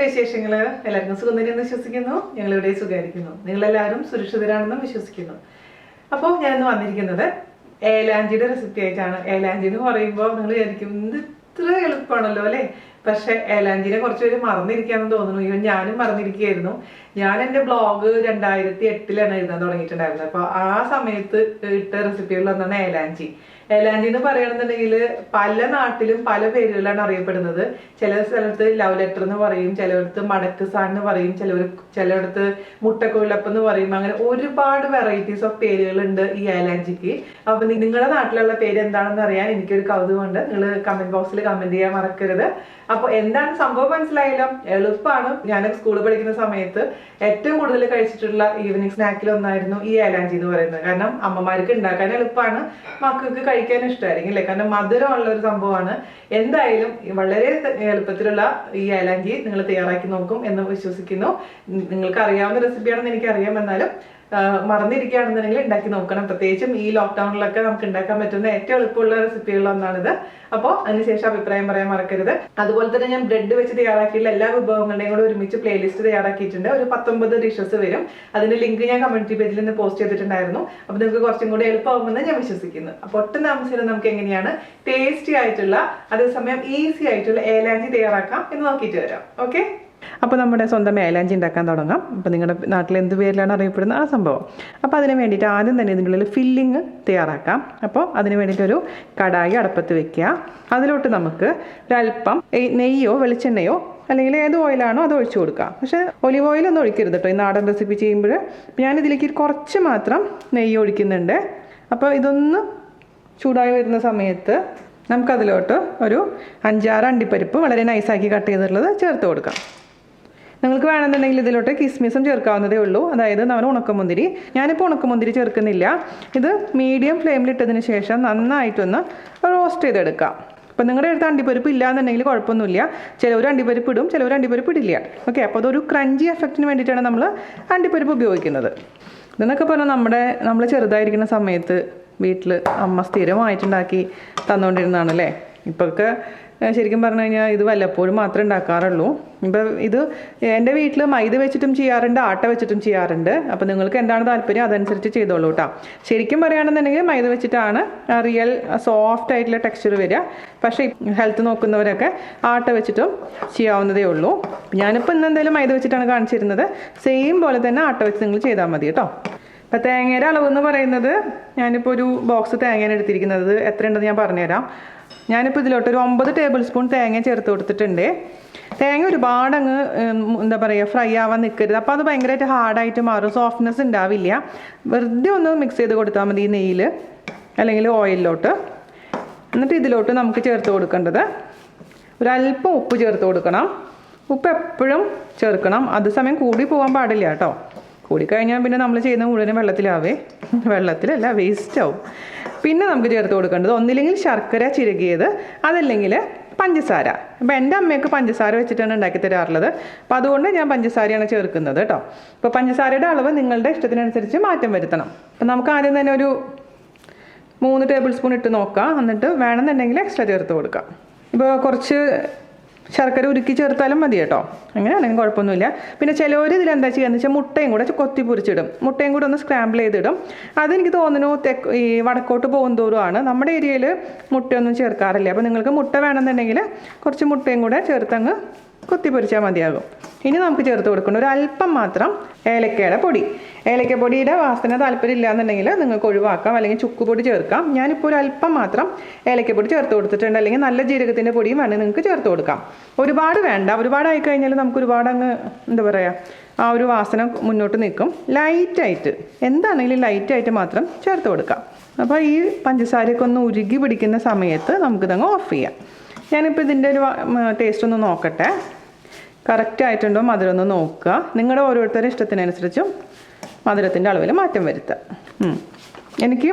വിശേഷങ്ങൾ എല്ലാവർക്കും സുഖം തന്നെയെന്ന് വിശ്വസിക്കുന്നു. ഞങ്ങളിവിടെ സുഖമായിരിക്കുന്നു. നിങ്ങളെല്ലാവരും സുരക്ഷിതരാണെന്നും വിശ്വസിക്കുന്നു. അപ്പോൾ ഞാൻ ഇന്ന് വന്നിരിക്കുന്നത് ഏലാഞ്ചിയുടെ റെസിപ്പി ആയിട്ടാണ്. ഏലാഞ്ചി എന്ന് പറയുമ്പോൾ നിങ്ങൾ വിചാരിക്കും ഇത് ഇത്ര എളുപ്പമാണല്ലോ അല്ലേ? പക്ഷെ ഏലാഞ്ചിനെ കുറച്ച് പേര് മറന്നിരിക്കാന്ന് തോന്നുന്നു. ഇവൻ ഞാനും മറന്നിരിക്കുകയായിരുന്നു. ഞാൻ എൻ്റെ ബ്ലോഗ് 2008 എഴുതാൻ തുടങ്ങിയിട്ടുണ്ടായിരുന്നത്. അപ്പോൾ ആ സമയത്ത് ഇട്ട റെസിപ്പികളിലൊന്നാണ് ഏലാഞ്ചി. ഏലാഞ്ചി എന്ന് പറയുകയാണെന്നുണ്ടെങ്കിൽ പല നാട്ടിലും പല പേരുകളാണ് അറിയപ്പെടുന്നത്. ചില സ്ഥലത്ത് ലവ് ലെറ്റർ എന്ന് പറയും, ചിലയിടത്ത് മടക്ക് സാൻ എന്ന് പറയും, ചിലയിടത്ത് മുട്ട കുഴലപ്പം എന്ന് പറയും. അങ്ങനെ ഒരുപാട് വെറൈറ്റീസ് ഓഫ് പേരുകളുണ്ട് ഈ ഏലാഞ്ചിക്ക്. അപ്പൊ നിങ്ങളുടെ നാട്ടിലുള്ള പേര് എന്താണെന്ന് അറിയാൻ എനിക്കൊരു കൗതുകമുണ്ട്. നിങ്ങൾ കമന്റ് ബോക്സിൽ കമന്റ് ചെയ്യാൻ മറക്കരുത്. അപ്പൊ എന്താണ് സംഭവം മനസ്സിലായല്ലോ? എളുപ്പമാണ്. ഞാൻ സ്കൂളിൽ പഠിക്കുന്ന സമയത്ത് ഏറ്റവും കൂടുതൽ കഴിച്ചിട്ടുള്ള ഈവനിങ് സ്നാക്കിൽ ഒന്നായിരുന്നു ഈ ഏലാഞ്ചി എന്ന് പറയുന്നത്. കാരണം അമ്മമാർക്ക് ഉണ്ടാക്കാൻ എളുപ്പമാണ്, മക്കൾക്ക് കഴിക്കാൻ ഇഷ്ടമായിരിക്കും അല്ലേ? കാരണം മധുരമുള്ള ഒരു സംഭവമാണ്. എന്തായാലും വളരെ എളുപ്പത്തിലുള്ള ഈ ഏലാഞ്ചി നിങ്ങൾ തയ്യാറാക്കി നോക്കും എന്ന് വിശ്വസിക്കുന്നു. നിങ്ങൾക്ക് അറിയാവുന്ന റെസിപ്പിയാണെന്ന് എനിക്കറിയാം. എന്നാലും മറന്നിരിക്കുകയാണെന്നുണ്ടെങ്കിൽ ഉണ്ടാക്കി നോക്കണം. പ്രത്യേകിച്ചും ഈ ലോക്ക്ഡൌണിലൊക്കെ നമുക്ക് ഉണ്ടാക്കാൻ പറ്റുന്ന ഏറ്റവും എളുപ്പമുള്ള റെസിപ്പികളിലൊന്നാണിത്. അപ്പോൾ അതിനുശേഷം അഭിപ്രായം പറയാൻ മറക്കരുത്. അതുപോലെ തന്നെ ഞാൻ ബ്രെഡ് വെച്ച് തയ്യാറാക്കിയിട്ടുള്ള എല്ലാ വിഭവങ്ങളുടെയും കൂടെ ഒരുമിച്ച് പ്ലേലിസ്റ്റ് തയ്യാറാക്കിയിട്ടുണ്ട്. ഒരു 19 ഡിഷസ് വരും. അതിന്റെ ലിങ്ക് ഞാൻ കമ്മ്യൂണിറ്റി പേജിൽ നിന്ന് പോസ്റ്റ് ചെയ്തിട്ടുണ്ടായിരുന്നു. അപ്പോൾ നിങ്ങൾക്ക് കുറച്ചും കൂടി എളുപ്പമാകുമെന്ന് ഞാൻ വിശ്വസിക്കുന്നു. അപ്പോൾ ഒട്ടും താമസിച്ചാൽ നമുക്ക് എങ്ങനെയാണ് ടേസ്റ്റി ആയിട്ടുള്ള അതേസമയം ഈസി ആയിട്ടുള്ള ഏലാഞ്ചി തയ്യാറാക്കാം എന്ന് നോക്കിയിട്ട് വരാം. ഓക്കെ, അപ്പോൾ നമ്മുടെ സ്വന്തം ഏലാഞ്ചി ഉണ്ടാക്കാൻ തുടങ്ങാം. അപ്പോൾ നിങ്ങളുടെ നാട്ടിൽ എന്ത് പേരിലാണ് അറിയപ്പെടുന്ന ആ സംഭവം. അപ്പോൾ അതിന് വേണ്ടിയിട്ട് ആദ്യം തന്നെ ഇതിൻ്റെ ഉള്ളിൽ ഫില്ലിങ് തയ്യാറാക്കാം. അപ്പോൾ അതിന് വേണ്ടിയിട്ടൊരു കടായി അടുപ്പത്ത് വെക്കുക. അതിലോട്ട് നമുക്ക് ഒരല്പം നെയ്യോ വെളിച്ചെണ്ണയോ അല്ലെങ്കിൽ ഏത് ഓയിലാണോ അത് ഒഴിച്ചു കൊടുക്കുക. പക്ഷേ ഒലിവ് ഓയിലൊന്നും ഒഴിക്കരുത് കേട്ടോ ഈ നാടൻ റെസിപ്പി ചെയ്യുമ്പോൾ. ഞാനിതിലേക്ക് കുറച്ച് മാത്രം നെയ്യ് ഒഴിക്കുന്നുണ്ട്. അപ്പോൾ ഇതൊന്ന് ചൂടായി വരുന്ന സമയത്ത് നമുക്കതിലോട്ട് ഒരു 5-6 അണ്ടിപ്പരിപ്പ് വളരെ നൈസാക്കി കട്ട് ചെയ്തിട്ടുള്ളത് ചേർത്ത് കൊടുക്കാം. നിങ്ങൾക്ക് വേണമെന്നുണ്ടെങ്കിൽ ഇതിലോട്ട് കിസ്മിസും ചേർക്കാവുന്നതേ ഉള്ളൂ. അതായത് നമ്മൾ ഉണക്കമുന്തിരി. ഞാനിപ്പോൾ ഉണക്കമുന്തിരി ചേർക്കുന്നില്ല. ഇത് മീഡിയം ഫ്ലെയിമിലിട്ടതിന് ശേഷം നന്നായിട്ടൊന്ന് റോസ്റ്റ് ചെയ്തെടുക്കാം. അപ്പം നിങ്ങളുടെ അടുത്ത് അണ്ടിപ്പരിപ്പ് ഇല്ലാന്നുണ്ടെങ്കിൽ കുഴപ്പമൊന്നുമില്ല. ചിലവർ അണ്ടിപ്പരിപ്പ് ഇടും, ചിലവർ അണ്ടിപ്പരിപ്പ് ഇടില്ല. ഓക്കെ, അപ്പോൾ അതൊരു ക്രഞ്ചി എഫക്റ്റിന് വേണ്ടിയിട്ടാണ് നമ്മൾ അണ്ടിപ്പരിപ്പ് ഉപയോഗിക്കുന്നത്. ഇതെന്നൊക്കെ പറഞ്ഞാൽ നമ്മൾ ചെറുതായിരിക്കുന്ന സമയത്ത് വീട്ടിൽ അമ്മ സ്ഥിരമായിട്ടുണ്ടാക്കി തന്നുകൊണ്ടിരുന്നതാണല്ലേ. ഇപ്പോഴൊക്കെ ശരിക്കും പറഞ്ഞു കഴിഞ്ഞാൽ ഇത് വല്ലപ്പോഴും മാത്രമേ ഉണ്ടാക്കാറുള്ളൂ. ഇപ്പം ഇത് എൻ്റെ വീട്ടിൽ മൈദ വെച്ചിട്ടും ചെയ്യാറുണ്ട്, ആട്ട വെച്ചിട്ടും ചെയ്യാറുണ്ട്. അപ്പോൾ നിങ്ങൾക്ക് എന്താണ് താല്പര്യം അതനുസരിച്ച് ചെയ്തോളൂ കേട്ടോ. ശരിക്കും പറയുകയാണെന്നുണ്ടെങ്കിൽ മൈദ വെച്ചിട്ടാണ് റിയൽ സോഫ്റ്റ് ആയിട്ടുള്ള ടെക്സ്ചർ വരിക. പക്ഷേ ഹെൽത്ത് നോക്കുന്നവരൊക്കെ ആട്ട വെച്ചിട്ടും ചെയ്യാവുന്നതേ ഉള്ളൂ. ഞാനിപ്പോൾ ഇന്ന് എന്തായാലും മൈദ വെച്ചിട്ടാണ് കാണിച്ചിരുന്നത്. സെയിം പോലെ തന്നെ ആട്ട വെച്ച് നിങ്ങൾ ചെയ്താൽ മതി കേട്ടോ. അപ്പോൾ തേങ്ങയുടെ അളവെന്ന് പറയുന്നത് ഞാനിപ്പോൾ ഒരു ബോക്സ് തേങ്ങയാണ് എടുത്തിരിക്കുന്നത്. എത്രയുണ്ടെന്ന് ഞാൻ പറഞ്ഞുതരാം. ഞാനിപ്പോൾ ഇതിലോട്ട് ഒരു 9 ടേബിൾ സ്പൂൺ തേങ്ങ ചേർത്ത് കൊടുത്തിട്ടുണ്ട്. തേങ്ങ ഒരുപാട് അങ്ങ് എന്താ പറയുക ഫ്രൈ ആവാൻ നിൽക്കരുത്. അപ്പോൾ അത് ഭയങ്കരമായിട്ട് ഹാർഡായിട്ട് മാറും, സോഫ്റ്റ്നെസ് ഉണ്ടാവില്ല. വെറുതെ ഒന്ന് മിക്സ് ചെയ്ത് കൊടുത്താൽ മതി നെയ്യിൽ അല്ലെങ്കിൽ ഓയിലിലോട്ട്. എന്നിട്ട് ഇതിലോട്ട് നമുക്ക് ചേർത്ത് കൊടുക്കേണ്ടത് ഒരല്പം ഉപ്പ് ചേർത്ത് കൊടുക്കണം. ഉപ്പ് എപ്പോഴും ചേർക്കണം. അതേസമയം കൂടി പോകാൻ പാടില്ല കേട്ടോ. കൂടിക്കഴിഞ്ഞാൽ പിന്നെ നമ്മൾ ചെയ്യുന്ന മുഴുവൻ വെള്ളത്തിലല്ല വേസ്റ്റ് ആവും. പിന്നെ നമുക്ക് ചേർത്ത് കൊടുക്കേണ്ടത് ഒന്നില്ലെങ്കിൽ ശർക്കര ചിരകിയത്, അതല്ലെങ്കിൽ പഞ്ചസാര. അപ്പോൾ എൻ്റെ അമ്മയൊക്കെ പഞ്ചസാര വെച്ചിട്ടാണ് ഉണ്ടാക്കി തരാറുള്ളത്. അപ്പോൾ അതുകൊണ്ട് ഞാൻ പഞ്ചസാരയാണ് ചേർക്കുന്നത് കേട്ടോ. അപ്പോൾ പഞ്ചസാരയുടെ അളവ് നിങ്ങളുടെ ഇഷ്ടത്തിനനുസരിച്ച് മാറ്റം വരുത്തണം. അപ്പോൾ നമുക്ക് ആദ്യം തന്നെ ഒരു 3 ടേബിൾ സ്പൂൺ ഇട്ട് നോക്കാം. എന്നിട്ട് വേണമെന്നുണ്ടെങ്കിൽ എക്സ്ട്രാ ചേർത്ത് കൊടുക്കാം. ഇപ്പോൾ കുറച്ച് ശർക്കര ഉരുക്കി ചേർത്താലും മതി കേട്ടോ. അങ്ങനെയാണെങ്കിൽ കുഴപ്പമൊന്നുമില്ല. പിന്നെ ചിലവർ ഇതിലെന്താ ചെയ്യുകയെന്ന് വെച്ചാൽ മുട്ടയും കൂടെ കൊത്തി പൊരിച്ചിടും. മുട്ടയും കൂടെ ഒന്ന് സ്ക്രാമ്പിൾ ചെയ്തിടും. അതെനിക്ക് തോന്നുന്നു ഈ വടക്കോട്ട് പോകുന്തോറുമാണ്. നമ്മുടെ ഏരിയയിൽ മുട്ടയൊന്നും ചേർക്കാറില്ല. അപ്പോൾ നിങ്ങൾക്ക് മുട്ട വേണമെന്നുണ്ടെങ്കിൽ കുറച്ച് മുട്ടയും കൂടെ ചേർത്തങ്ങ് കൊത്തി പൊരിച്ചാൽ മതിയാകും. ഇനി നമുക്ക് ചേർത്ത് കൊടുക്കണം ഒരു അല്പം മാത്രം ഏലക്കയുടെ പൊടി. ഏലക്കപ്പൊടിയുടെ വാസന താല്പര്യം ഇല്ലാന്നുണ്ടെങ്കിൽ നിങ്ങൾക്ക് ഒഴിവാക്കാം, അല്ലെങ്കിൽ ചുക്കുപൊടി ചേർക്കാം. ഞാനിപ്പോൾ ഒരു അല്പം മാത്രം ഏലക്കപ്പൊടി ചേർത്ത് കൊടുത്തിട്ടുണ്ട്. അല്ലെങ്കിൽ നല്ല ജീരകത്തിൻ്റെ പൊടിയും വേണമെങ്കിൽ നിങ്ങൾക്ക് ചേർത്ത് കൊടുക്കാം. ഒരുപാട് വേണ്ട. ഒരുപാടായി കഴിഞ്ഞാൽ നമുക്ക് ഒരുപാട് അങ്ങ് എന്താ പറയുക ആ ഒരു വാസന മുന്നോട്ട് നിൽക്കും. ലൈറ്റായിട്ട് എന്താണെങ്കിലും ലൈറ്റായിട്ട് മാത്രം ചേർത്ത് കൊടുക്കാം. അപ്പോൾ ഈ പഞ്ചസാരയൊക്കെ ഒന്ന് ഉരുകി പിടിക്കുന്ന സമയത്ത് നമുക്കിതങ്ങ് ഓഫ് ചെയ്യാം. ഞാനിപ്പോൾ ഇതിൻ്റെ ഒരു ടേസ്റ്റ് ഒന്ന് നോക്കട്ടെ, കറക്റ്റ് ആയിട്ടുണ്ടോ മധുരം ഒന്ന് നോക്കുക. നിങ്ങളുടെ ഓരോരുത്തരുടെ ഇഷ്ടത്തിനനുസരിച്ചും മധുരത്തിൻ്റെ അളവിൽ മാറ്റം വരുത്തുക. എനിക്ക്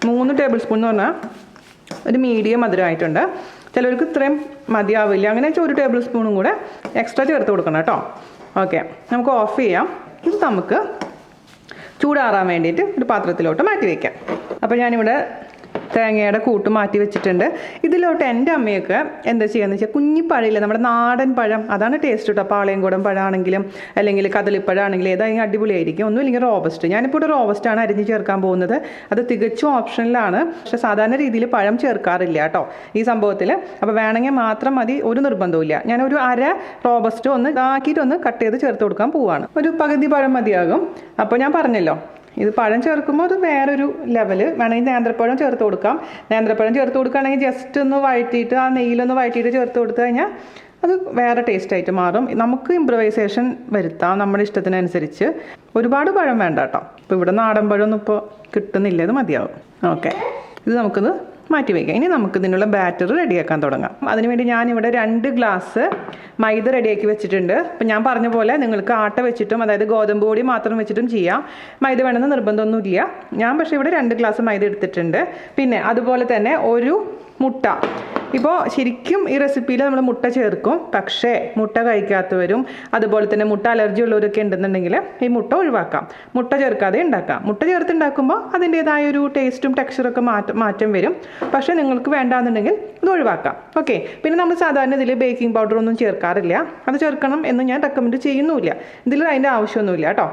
3 ടേബിൾ സ്പൂൺ എന്ന് പറഞ്ഞാൽ ഒരു മീഡിയം മധുരമായിട്ടുണ്ട്. ചിലർക്ക് ഇത്രയും മതിയാവില്ല. അങ്ങനെ വെച്ചാൽ 1 ടേബിൾ സ്പൂണും കൂടെ എക്സ്ട്രാ ചേർത്ത് കൊടുക്കണം കേട്ടോ. ഓക്കെ, നമുക്ക് ഓഫ് ചെയ്യാം. ഇത് നമുക്ക് ചൂടാറാൻ വേണ്ടിയിട്ട് ഒരു പാത്രത്തിലോട്ട് മാറ്റി വയ്ക്കാം. അപ്പോൾ ഞാനിവിടെ തേങ്ങയുടെ കൂട്ട് മാറ്റി വെച്ചിട്ടുണ്ട്. ഇതിലോട്ട് എൻ്റെ അമ്മയൊക്കെ എന്താ ചെയ്യുകയെന്ന് വെച്ചാൽ കുഞ്ഞിപ്പഴയില്ല, നമ്മുടെ നാടൻ പഴം, അതാണ് ടേസ്റ്റ് കേട്ടോ. പാളയംകുടം പഴമാണെങ്കിലും അല്ലെങ്കിൽ കദളിപ്പഴമാണെങ്കിലും ഏതായാലും അടിപൊളിയായിരിക്കും. ഒന്നുമില്ലെങ്കിൽ റോബസ്റ്റ്. ഞാനിപ്പോൾ ഇവിടെ റോബസ്റ്റാണ് അരിഞ്ഞ് ചേർക്കാൻ പോകുന്നത്. അത് തികച്ചും ഓപ്ഷനിലാണ്, പക്ഷേ സാധാരണ രീതിയിൽ പഴം ചേർക്കാറില്ല കേട്ടോ ഈ സംഭവത്തിൽ. അപ്പോൾ വേണമെങ്കിൽ മാത്രം മതി, ഒരു നിർബന്ധമില്ല. ഞാനൊരു അര റോബസ്റ്റ് ഒന്ന് ഇതാക്കിയിട്ട് ഒന്ന് കട്ട് ചെയ്ത് ചേർത്ത് കൊടുക്കാൻ പോവുകയാണ്. ഒരു പകുതി പഴം മതിയാകും. അപ്പോൾ ഞാൻ പറഞ്ഞല്ലോ, ഇത് പഴം ചേർക്കുമ്പോൾ അത് വേറൊരു ലെവല്. വേണമെങ്കിൽ നേന്ത്രപ്പഴം ചേർത്ത് കൊടുക്കാം. നേന്ത്രപ്പഴം ചേർത്ത് കൊടുക്കുകയാണെങ്കിൽ ജസ്റ്റ് ഒന്ന് വഴറ്റിയിട്ട് ആ നെയ്യിലൊന്ന് വഴറ്റിയിട്ട് ചേർത്ത് കൊടുത്തു കഴിഞ്ഞാൽ അത് വേറെ ടേസ്റ്റായിട്ട് മാറും. നമുക്ക് ഇംപ്രവൈസേഷൻ വരുത്താം നമ്മുടെ ഇഷ്ടത്തിനനുസരിച്ച്. ഒരുപാട് പഴം വേണ്ട കേട്ടോ. ഇപ്പോൾ ഇവിടെ നാടൻ പഴമൊന്നും ഇപ്പോൾ കിട്ടുന്നില്ല, ഇത് മതിയാവും. ഓക്കെ, ഇത് നമുക്കിത് മാറ്റി വയ്ക്കാം. ഇനി നമുക്ക് ഇതിനുള്ള ബാറ്റർ റെഡിയാക്കാൻ തുടങ്ങാം. അതിനുവേണ്ടി ഞാനിവിടെ 2 ഗ്ലാസ് മൈദ റെഡിയാക്കി വെച്ചിട്ടുണ്ട്. അപ്പം ഞാൻ പറഞ്ഞ പോലെ നിങ്ങൾക്ക് ആട്ട വെച്ചിട്ടും അതായത് ഗോതമ്പ് പൊടി മാത്രം വെച്ചിട്ടും ചെയ്യാം. മൈദ വേണമെന്ന് നിർബന്ധമൊന്നുമില്ല. ഞാൻ പക്ഷേ ഇവിടെ 2 ഗ്ലാസ് മൈദ എടുത്തിട്ടുണ്ട്. പിന്നെ അതുപോലെ തന്നെ ഒരു മുട്ട. ഇപ്പോൾ ശരിക്കും ഈ റെസിപ്പിയിൽ നമ്മൾ മുട്ട ചേർക്കും, പക്ഷേ മുട്ട കഴിക്കാത്തവരും അതുപോലെ തന്നെ മുട്ട അലർജി ഉള്ളവരൊക്കെ ഉണ്ടെന്നുണ്ടെങ്കിൽ ഈ മുട്ട ഒഴിവാക്കാം. മുട്ട ചേർക്കാതെ ഉണ്ടാക്കാം. മുട്ട ചേർത്തുണ്ടാക്കുമ്പോൾ അതിൻ്റേതായ ഒരു ടേസ്റ്റും ടെക്സ്ചറൊക്കെ മാറ്റം വരും. പക്ഷേ നിങ്ങൾക്ക് വേണ്ടാന്നുണ്ടെങ്കിൽ ഇത് ഒഴിവാക്കാം. ഓക്കെ, പിന്നെ നമ്മൾ സാധാരണ ഇതിൽ ബേക്കിംഗ് പൗഡർ ഒന്നും ചേർക്കാറില്ല. അത് ചേർക്കണം എന്ന് ഞാൻ റെക്കമെൻഡ് ചെയ്യുന്നുമില്ല. ഇതിൽ അതിൻ്റെ ആവശ്യമൊന്നുമില്ല കേട്ടോ.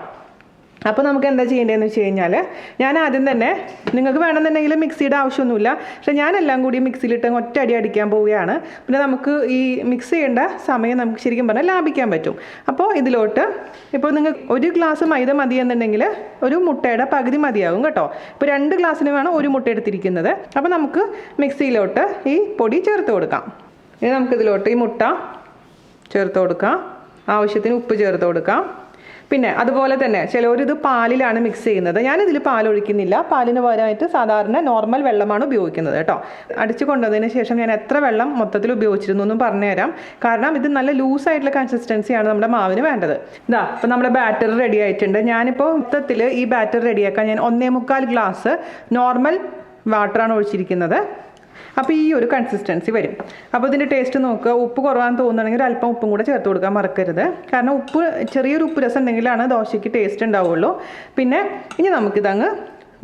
അപ്പോൾ നമുക്ക് എന്താ ചെയ്യേണ്ടതെന്ന് വെച്ച് കഴിഞ്ഞാൽ, ഞാൻ ആദ്യം തന്നെ, നിങ്ങൾക്ക് വേണമെന്നുണ്ടെങ്കിൽ മിക്സിയുടെ ആവശ്യമൊന്നുമില്ല, പക്ഷേ ഞാനെല്ലാം കൂടി മിക്സിയിലിട്ട് ഒറ്റ അടി അടിക്കാൻ പോവുകയാണ്. പിന്നെ നമുക്ക് ഈ മിക്സ് ചെയ്യേണ്ട സമയം നമുക്ക് ശരിക്കും പറഞ്ഞാൽ ലാഭിക്കാൻ പറ്റും. അപ്പോൾ ഇതിലോട്ട് ഇപ്പോൾ നിങ്ങൾക്ക് 1 ഗ്ലാസ് മൈദ മതി എന്നുണ്ടെങ്കിൽ ഒരു മുട്ടയുടെ പകുതി മതിയാകും കേട്ടോ. ഇപ്പോൾ 2 ഗ്ലാസ്സിന് വേണം 1 മുട്ട എടുത്തിരിക്കുന്നത്. അപ്പോൾ നമുക്ക് മിക്സിയിലോട്ട് ഈ പൊടി ചേർത്ത് കൊടുക്കാം. ഇനി നമുക്കിതിലോട്ട് ഈ മുട്ട ചേർത്ത് കൊടുക്കാം. ആവശ്യത്തിന് ഉപ്പ് ചേർത്ത് കൊടുക്കാം. പിന്നെ അതുപോലെ തന്നെ ചിലവരിത് പാലിലാണ് മിക്സ് ചെയ്യുന്നത്. ഞാനിതിൽ പാൽ ഒഴിക്കുന്നില്ല. പാലിന് പകരമായിട്ട് സാധാരണ നോർമൽ വെള്ളമാണ് ഉപയോഗിക്കുന്നത് കേട്ടോ. അടിച്ചു കൊണ്ടതിന് ശേഷം ഞാൻ എത്ര വെള്ളം മൊത്തത്തിൽ ഉപയോഗിച്ചിരുന്നു എന്നും പറഞ്ഞുതരാം. കാരണം ഇത് നല്ല ലൂസായിട്ടുള്ള കൺസിസ്റ്റൻസിയാണ് നമ്മുടെ മാവിന് വേണ്ടത്. ഇതാ അപ്പോൾ നമ്മുടെ ബാറ്റർ റെഡി ആയിട്ടുണ്ട്. ഞാനിപ്പോൾ മൊത്തത്തിൽ ഈ ബാറ്റർ റെഡിയാക്കാൻ ഞാൻ 1.25 ഗ്ലാസ് നോർമൽ വാട്ടറാണ് ഒഴിച്ചിരിക്കുന്നത്. അപ്പോൾ ഈ ഒരു കൺസിസ്റ്റൻസി വരും. അപ്പോൾ ഇതിൻ്റെ ടേസ്റ്റ് നോക്കുക. ഉപ്പ് കുറവാന്ന് തോന്നുകയാണെങ്കിൽ ഒരു അല്പം ഉപ്പും കൂടെ ചേർത്ത് കൊടുക്കാൻ മറക്കരുത്. കാരണം ഉപ്പ്, ചെറിയൊരു ഉപ്പ് രസം ഉണ്ടെങ്കിലാണ് ദോശയ്ക്ക് ടേസ്റ്റ് ഉണ്ടാവുള്ളൂ. പിന്നെ ഇനി നമുക്കിതങ്ങ്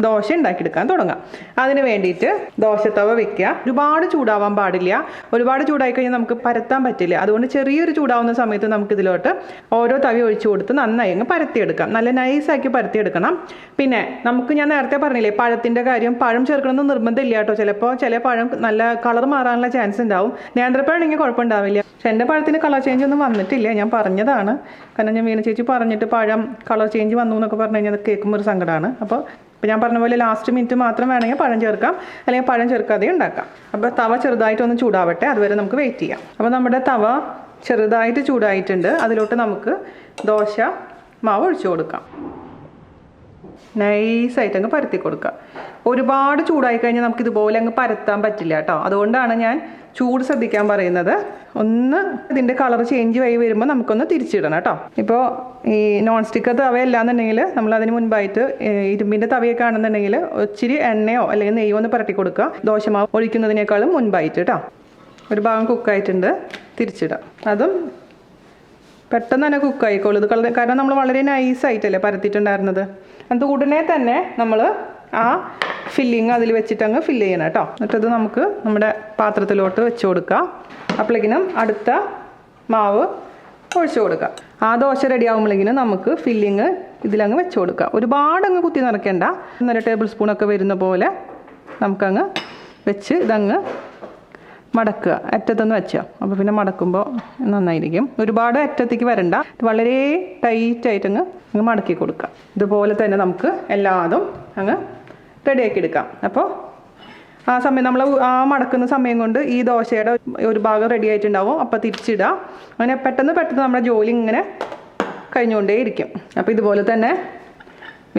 ദോശ ഉണ്ടാക്കിയെടുക്കാൻ തുടങ്ങാം. അതിന് വേണ്ടിയിട്ട് ദോശത്തവ വെക്കുക. ഒരുപാട് ചൂടാവാൻ പാടില്ല. ഒരുപാട് ചൂടായി കഴിഞ്ഞാൽ നമുക്ക് പരത്താൻ പറ്റില്ല. അതുകൊണ്ട് ചെറിയൊരു ചൂടാവുന്ന സമയത്ത് നമുക്കിതിലോട്ട് ഓരോ തവി ഒഴിച്ചു കൊടുത്ത് നന്നായി അങ്ങ് പരത്തിയെടുക്കാം. നല്ല നൈസാക്കി പരത്തിയെടുക്കണം. പിന്നെ നമുക്ക്, ഞാൻ നേരത്തെ പറഞ്ഞില്ലേ പഴത്തിൻ്റെ കാര്യം, പഴം ചേർക്കണമെന്ന് നിർബന്ധമില്ല കേട്ടോ. ചിലപ്പോൾ ചില പഴം നല്ല കളർ മാറാനുള്ള ചാൻസ് ഉണ്ടാവും. നേന്ത്രപ്പഴമാണെങ്കിൽ കുഴപ്പമുണ്ടാവില്ല. പക്ഷെ എൻ്റെ പഴത്തിന് കളർ ചേഞ്ച് ഒന്നും വന്നിട്ടില്ല. ഞാൻ പറഞ്ഞതാണ്. കാരണം ഞാൻ വീണ ചേച്ചി പറഞ്ഞിട്ട് പഴം കളർ ചേഞ്ച് വന്നു എന്നൊക്കെ പറഞ്ഞു കഴിഞ്ഞാൽ അത് കേൾക്കുമ്പോൾ ഒരു സങ്കടമാണ്. അപ്പോൾ ഞാൻ പറഞ്ഞ പോലെ ലാസ്റ്റ് മിനിറ്റ് മാത്രം വേണമെങ്കിൽ പഴം ചേർക്കാം, അല്ലെങ്കിൽ പഴം ചേർക്കാതെ ഉണ്ടാക്കാം. അപ്പോൾ തവ ചെറുതായിട്ടൊന്ന് ചൂടാവട്ടെ, അതുവരെ നമുക്ക് വെയിറ്റ് ചെയ്യാം. അപ്പോൾ നമ്മുടെ തവ ചെറുതായിട്ട് ചൂടായിട്ടുണ്ട്. അതിലോട്ട് നമുക്ക് ദോശ മാവ് ഒഴിച്ചു കൊടുക്കാം. നൈസായിട്ട് അങ്ങ് പരത്തി കൊടുക്കുക. ഒരുപാട് ചൂടായി കഴിഞ്ഞാൽ നമുക്ക് ഇതുപോലെ അങ്ങ് പരത്താൻ പറ്റില്ല കേട്ടോ. അതുകൊണ്ടാണ് ഞാൻ ചൂട് ശ്രദ്ധിക്കാൻ പറയുന്നത്. ഒന്ന് ഇതിൻ്റെ കളർ ചേഞ്ച് ആയി വരുമ്പോൾ നമുക്കൊന്ന് തിരിച്ചിടണം കേട്ടോ. ഇപ്പോൾ ഈ നോൺ സ്റ്റിക്ക് തവയല്ലാന്നുണ്ടെങ്കിൽ നമ്മൾ അതിന് മുൻപായിട്ട് ഇരുമ്പിൻ്റെ തവയൊക്കെ ആണെന്നുണ്ടെങ്കിൽ ഇച്ചിരി എണ്ണയോ അല്ലെങ്കിൽ നെയ്യോ ഒന്ന് പുരട്ടി കൊടുക്കുക, ദോശമാവ് ഒഴിക്കുന്നതിനേക്കാളും മുൻപായിട്ട് കേട്ടോ. ഒരു ഭാഗം കുക്കായിട്ടുണ്ട്, തിരിച്ചിടാം. അതും പെട്ടെന്ന് തന്നെ കുക്കായിക്കോളൂ. ഇത് കാരണം നമ്മൾ വളരെ നൈസായിട്ടല്ലേ പരത്തിയിട്ടുണ്ടായിരുന്നത്. അത് ഉടനെ തന്നെ നമ്മൾ ആ ഫില്ലിങ് അതിൽ വെച്ചിട്ട് അങ്ങ് ഫില്ല് ചെയ്യണം കേട്ടോ. എന്നിട്ടത് നമുക്ക് നമ്മുടെ പാത്രത്തിലോട്ട് വെച്ച് കൊടുക്കാം. അപ്പോഴേക്കിനും അടുത്ത മാവ് ഒഴിച്ചു കൊടുക്കുക. ആ ദോശ റെഡി ആകുമ്പോഴേക്കിനും നമുക്ക് ഫില്ലിങ് ഇതിലങ്ങ് വെച്ച് കൊടുക്കുക. ഒരുപാട് അങ്ങ് കുത്തി നിറയ്ക്കേണ്ട. 1.5 ടേബിൾ സ്പൂണൊക്കെ വരുന്ന പോലെ നമുക്കങ്ങ് വെച്ച് ഇതങ്ങ് മടക്കുക. അറ്റത്തൊന്ന് വെച്ചോ. അപ്പോൾ പിന്നെ മടക്കുമ്പോൾ നന്നായിരിക്കും. ഒരുപാട് അറ്റത്തേക്ക് വരണ്ട, വളരെ ടൈറ്റായിട്ടങ്ങ് മടക്കി കൊടുക്കുക. ഇതുപോലെ തന്നെ നമുക്ക് എല്ലാതും അങ്ങ് റെഡിയാക്കി എടുക്കാം. അപ്പോൾ ആ സമയം നമ്മൾ ആ മടക്കുന്ന സമയം കൊണ്ട് ഈ ദോശയുടെ ഒരു ഭാഗം റെഡി ആയിട്ടുണ്ടാവും. അപ്പോൾ തിരിച്ചിടുക. അങ്ങനെ പെട്ടെന്ന് നമ്മുടെ ജോലി ഇങ്ങനെ കഴിഞ്ഞുകൊണ്ടേയിരിക്കും. അപ്പോൾ ഇതുപോലെ തന്നെ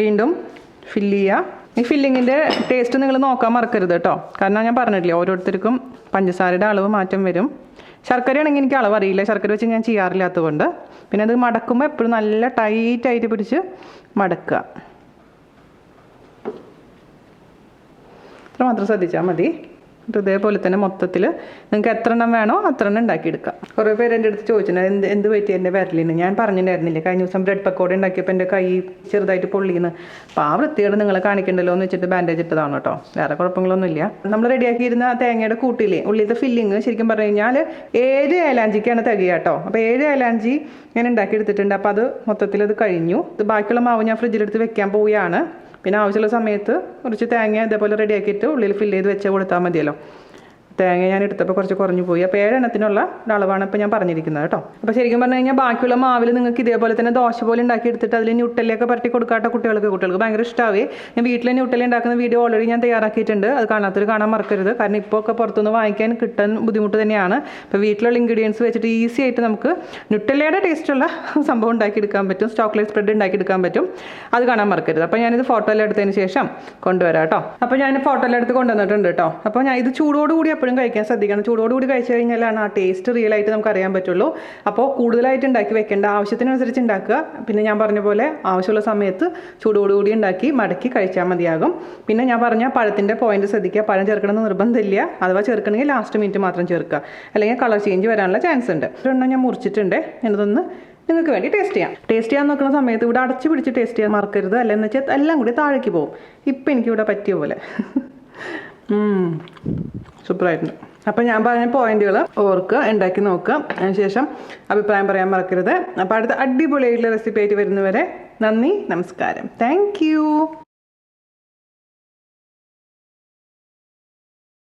വീണ്ടും ഫില്ല് ചെയ്യുക. ഈ ഫില്ലിങ്ങിൻ്റെ ടേസ്റ്റ് നിങ്ങൾ നോക്കാൻ മറക്കരുത് കേട്ടോ. കാരണം ഞാൻ പറഞ്ഞിട്ടില്ലേ, ഓരോരുത്തർക്കും പഞ്ചസാരയുടെ അളവ് മാറ്റം വരും. ശർക്കരയാണെങ്കിൽ എനിക്ക് അളവ് അറിയില്ല, ശർക്കര വെച്ച് ഞാൻ ചെയ്യാറില്ലാത്തതുകൊണ്ട്. പിന്നെ അത് മടക്കുമ്പോൾ എപ്പോഴും നല്ല ടൈറ്റായിട്ട് പിടിച്ച് മടക്കുക. ഇത്ര മാത്രം ശ്രദ്ധിച്ചാൽ മതി. ഇതേപോലെ തന്നെ മൊത്തത്തിൽ നിങ്ങൾക്ക് എത്ര എണ്ണം വേണോ അത്ര എണ്ണം ഉണ്ടാക്കിയെടുക്കാം. കുറേ പേര് എൻ്റെ അടുത്ത് ചോദിച്ചിട്ടുണ്ട് എന്ത് പറ്റി എൻ്റെ വിരലിന്. ഞാൻ പറഞ്ഞിട്ടുണ്ടായിരുന്നില്ലേ കഴിഞ്ഞ ദിവസം ബ്രെഡ് പക്കോട ഉണ്ടാക്കിയപ്പോൾ എൻ്റെ കൈ ചെറുതായിട്ട് പൊള്ളിയെന്ന്. അപ്പോൾ ആ വൃത്തിയോട് നിങ്ങളെ കാണിക്കണ്ടല്ലോ എന്ന് വെച്ചിട്ട് ബാൻഡേജ് ഇട്ടതാണ് കേട്ടോ, വേറെ കുഴപ്പങ്ങളൊന്നുമില്ല. നമ്മൾ റെഡിയാക്കിയിരുന്ന തേങ്ങയുടെ കൂട്ടില്ലേ ഉള്ളിലത്തെ ഫില്ലിങ് ശരിക്കും പറഞ്ഞു കഴിഞ്ഞാൽ 7 ഏലാഞ്ചിക്കാണ് തികയുക കേട്ടോ. അപ്പോൾ 7 ഏലാഞ്ചി ഞാൻ ഉണ്ടാക്കിയെടുത്തിട്ടുണ്ട്. അപ്പോൾ അത് മൊത്തത്തിൽ അത് കഴിഞ്ഞു. ഇത് ബാക്കിയുള്ള മാവ് ഞാൻ ഫ്രിഡ്ജിലെടുത്ത് വെക്കാൻ പോവുകയാണ്. പിന്നെ ആവശ്യമുള്ള സമയത്ത് കുറച്ച് തേങ്ങ ഇതേപോലെ റെഡിയാക്കിയിട്ട് ഉള്ളിൽ ഫില്ല് ചെയ്ത് വെച്ച് കൊടുത്താൽ മതിയല്ലോ. തേങ്ങ ഞാൻ എടുത്തപ്പോൾ കുറച്ച് കുറഞ്ഞു പോയി. അപ്പോൾ 7 എണ്ണത്തിനുള്ള അളവാണ് ഇപ്പോൾ ഞാൻ പറഞ്ഞിരിക്കുന്നത് കേട്ടോ. അപ്പോൾ ശരിക്കും പറഞ്ഞു കഴിഞ്ഞാൽ ബാക്കിയുള്ള മാവിൽ നിങ്ങൾക്ക് ഇതേപോലെ തന്നെ ദോശ പോലെ ഉണ്ടാക്കി എടുത്തിട്ട് അതിൽ ന്യൂട്ടല്ലയൊക്കെ പരട്ടി കൊടുക്കാട്ടോ കുട്ടികൾക്ക് ഭയങ്കര ഇഷ്ടമാവേ. ഞാൻ വീട്ടിൽ ന്യൂട്ടല്ല ഉണ്ടാക്കുന്ന വീഡിയോ ഓൾറെഡി ഞാൻ തയ്യാറാക്കിയിട്ടുണ്ട്. അത് കാണാത്തൊരു കാണാൻ മറക്കരുത്. കാരണം ഇപ്പോൾ ഒക്കെ പുറത്തുനിന്ന് വാങ്ങിക്കാൻ കിട്ടാൻ ബുദ്ധിമുട്ട് തന്നെയാണ്. അപ്പോൾ വീട്ടിലുള്ള ഇൻഗ്രീഡിയൻസ് വെച്ചിട്ട് ഈസി ആയിട്ട് നമുക്ക് ന്യൂട്ടല്ലയുടെ ടേസ്റ്റുള്ള സംഭവം ഉണ്ടാക്കിയെടുക്കാൻ പറ്റും. ചോക്ലേറ്റ് സ്പ്രെഡ് ഉണ്ടാക്കിയെടുക്കാൻ പറ്റും. അത് കാണാൻ മറക്കരുത്. അപ്പോൾ ഞാനിത് ഫോട്ടോ എല്ലാം എടുത്തതിന് ശേഷം കൊണ്ടുവരാം കേട്ടോ. അപ്പോൾ ഞാൻ ഫോട്ടോ എല്ലാം എടുത്ത് കൊണ്ടുവന്നിട്ടുണ്ട് കേട്ടോ. അപ്പോൾ ഞാൻ ഇത് ചൂടോടുകൂടി എപ്പോഴും കഴിക്കാൻ ശ്രദ്ധിക്കണം. ചൂടോടുകൂടി കഴിച്ചു കഴിഞ്ഞാലാണ് ആ ടേസ്റ്റ് റിയൽ ആയിട്ട് നമുക്ക് അറിയാൻ പറ്റുള്ളൂ. അപ്പോൾ കൂടുതലായിട്ട് ഉണ്ടാക്കി വെക്കേണ്ട, ആവശ്യത്തിനനുസരിച്ച് ഉണ്ടാക്കുക. പിന്നെ ഞാൻ പറഞ്ഞ പോലെ ആവശ്യമുള്ള സമയത്ത് ചൂടോടുകൂടി ഉണ്ടാക്കി മടക്കി കഴിച്ചാൽ മതിയാകും. പിന്നെ ഞാൻ പറഞ്ഞ പഴത്തിൻ്റെ പോയിന്റ് ശ്രദ്ധിക്കുക. പഴം ചേർക്കണമെന്ന് നിർബന്ധമില്ല. അഥവാ ചേർക്കണമെങ്കിൽ ലാസ്റ്റ് മിനിറ്റ് മാത്രം ചേർക്കുക, അല്ലെങ്കിൽ കളർ ചേഞ്ച് വരാനുള്ള ചാൻസ് ഉണ്ട്. ഒരെണ്ണം ഞാൻ മുറിച്ചിട്ടുണ്ട്. എന്നതൊന്ന് നിങ്ങൾക്ക് വേണ്ടി ടേസ്റ്റ് ചെയ്യാൻ നോക്കുന്ന സമയത്ത് ഇവിടെ അടച്ചു പിടിച്ച് ടേസ്റ്റ് ചെയ്യാൻ മറക്കരുത്. അല്ലെന്ന് വെച്ചാൽ എല്ലാം കൂടി താഴേക്ക് പോകും. ഇപ്പം എനിക്കിവിടെ പറ്റിയ പോലെ സൂപ്പറായിട്ടുണ്ട്. അപ്പം ഞാൻ പറഞ്ഞ പോയിന്റുകൾ ഓർക്കുക, ഉണ്ടാക്കി നോക്കുക. അതിനുശേഷം അഭിപ്രായം പറയാൻ മറക്കരുത്. അപ്പോൾ അടുത്ത അടിപൊളിയായിട്ടുള്ള റെസിപ്പി ആയിട്ട് വരുന്നവരെ നന്ദി, നമസ്കാരം. താങ്ക്